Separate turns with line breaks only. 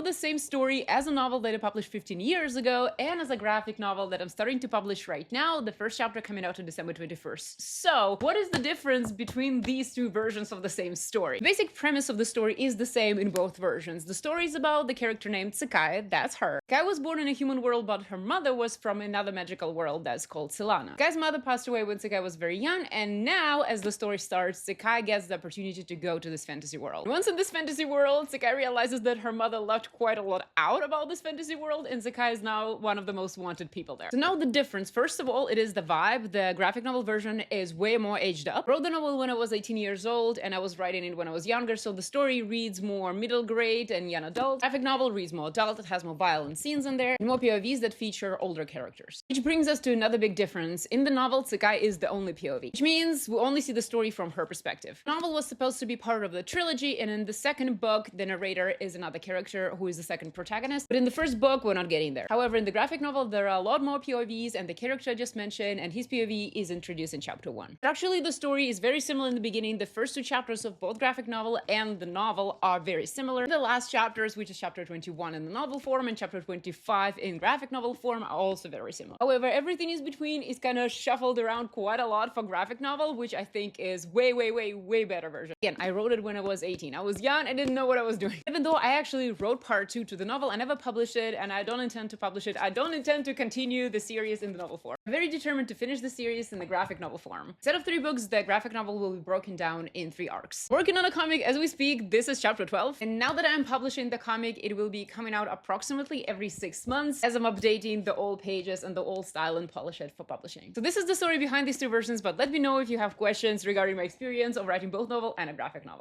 wrote the same story as a novel that I published 15 years ago and as a graphic novel that I'm starting to publish right now, the first chapter coming out on December 21st. So, what is the difference between these two versions of the same story? The basic premise of the story is the same in both versions. The story is about the character named Sakai, that's her. Sakai was born in a human world, but her mother was from another magical world that's called Silana. Sakai's mother passed away when Sakai was very young, and now, as the story starts, Sakai gets the opportunity to go to this fantasy world. Once in this fantasy world, Sakai realizes that her mother left quite a lot out about this fantasy world, and Sakai is now one of the most wanted people there. So now the difference, first of all, it is the vibe. The graphic novel version is way more aged up. I wrote the novel when I was 18 years old, and I was writing it when I was younger, so the story reads more middle grade and young adult. Graphic novel reads more adult, it has more violent scenes in there, and more POVs that feature older characters. Which brings us to another big difference. In the novel, Sakai is the only POV, which means we only see the story from her perspective. The novel was supposed to be part of the trilogy, and in the second book, the narrator is another character who is the second protagonist, but in the first book, we're not getting there. However, in the graphic novel, there are a lot more POVs, and the character I just mentioned, and his POV is introduced in chapter 1. But actually, the story is very similar in the beginning. The first two chapters of both graphic novel and the novel are very similar. The last chapters, which is chapter 21 in the novel form and chapter 25 in graphic novel form, are also very similar. However, everything in between is kind of shuffled around quite a lot for graphic novel, which I think is way better version. Again, I wrote it when I was 18. I was young, I didn't know what I was doing. Even though I actually wrote part 2 to the novel, I never published it, and I don't intend to publish it. I don't intend to continue the series in the novel form. I'm very determined to finish the series in the graphic novel form. Instead of 3 books, the graphic novel will be broken down in 3 arcs. Working on a comic as we speak, this is chapter 12, and now that I'm publishing the comic, it will be coming out approximately every 6 months as I'm updating the old pages and the old style and polish it for publishing. So this is the story behind these 2 versions, but let me know if you have questions regarding my experience of writing both novel and a graphic novel.